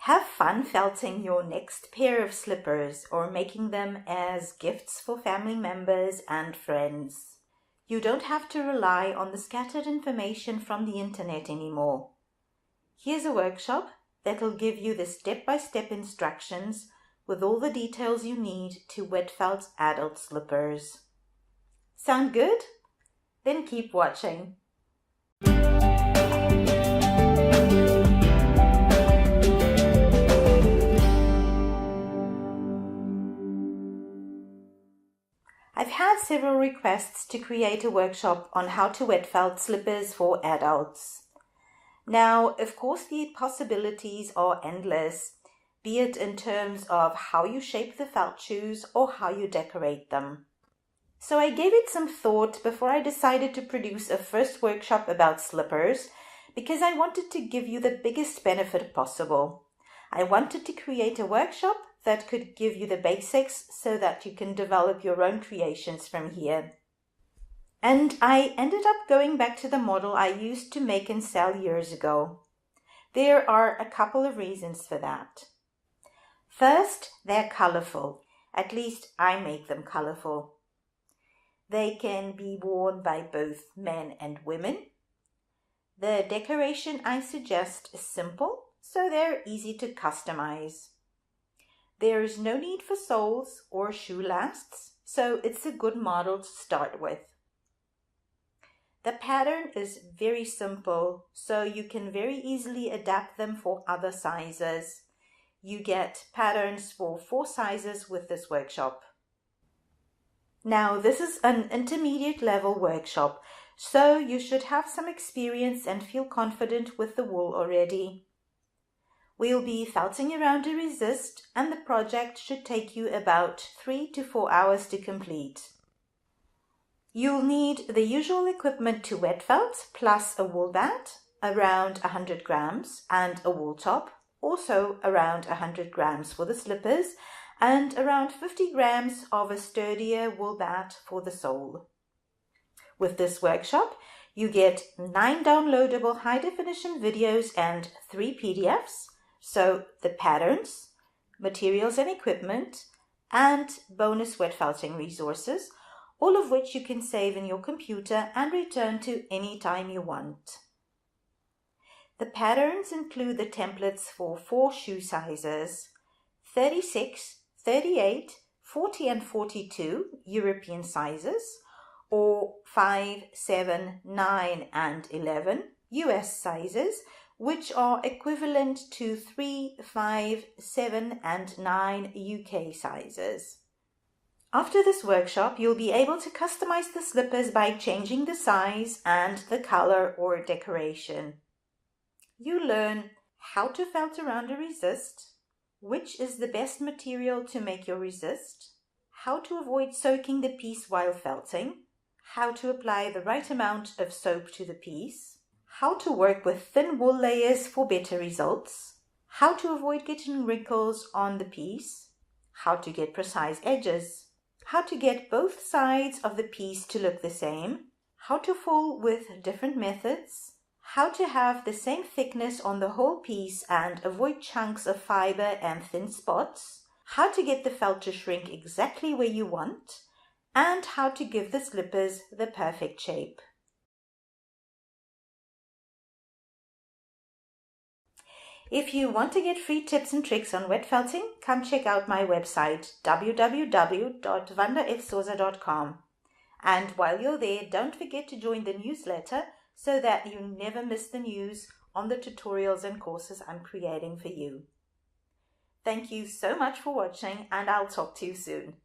Have fun felting your next pair of slippers or making them as gifts for family members and friends. You don't have to rely on the scattered information from the internet anymore. Here's a workshop that'll give you the step-by-step instructions with all the details you need to wet felt adult slippers. Sound good? Then keep watching. I've had several requests to create a workshop on how to wet felt slippers for adults. Now, of course, the possibilities are endless, be it in terms of how you shape the felt shoes or how you decorate them. So I gave it some thought before I decided to produce a first workshop about slippers because I wanted to give you the biggest benefit possible. I wanted to create a workshop that could give you the basics so that you can develop your own creations from here. And I ended up going back to the model I used to make and sell years ago. There are a couple of reasons for that. First, they're colorful. At least I make them colorful. They can be worn by both men and women. The decoration I suggest is simple, so they're easy to customize. There is no need for soles or shoe lasts, so it's a good model to start with. The pattern is very simple, so you can very easily adapt them for other sizes. You get patterns for 4 sizes with this workshop. Now, this is an intermediate level workshop, so you should have some experience and feel confident with the wool already. We'll be felting around a resist, and the project should take you about 3 to 4 hours to complete. You'll need the usual equipment to wet felt, plus a wool bat, around 100 grams, and a wool top, also around 100 grams for the slippers, and around 50 grams of a sturdier wool bat for the sole. With this workshop, you get 9 downloadable high-definition videos and 3 PDFs, so the patterns, materials and equipment, and bonus wet felting resources, all of which you can save in your computer and return to any time you want. The patterns include the templates for 4 shoe sizes, 36, 38, 40 and 42 European sizes, or 5, 7, 9 and 11 US sizes, which are equivalent to 3, 5, 7 and 9 UK sizes. After this workshop, you'll be able to customize the slippers by changing the size and the color or decoration. You learn how to felt around a resist, which is the best material to make your resist, how to avoid soaking the piece while felting, how to apply the right amount of soap to the piece, how to work with thin wool layers for better results, how to avoid getting wrinkles on the piece, how to get precise edges, how to get both sides of the piece to look the same, how to full with different methods, how to have the same thickness on the whole piece and avoid chunks of fiber and thin spots, how to get the felt to shrink exactly where you want, and how to give the slippers the perfect shape. If you want to get free tips and tricks on wet felting, come check out my website www.vandafsousa.com. And while you're there, don't forget to join the newsletter so that you never miss the news on the tutorials and courses I'm creating for you. Thank you so much for watching, and I'll talk to you soon.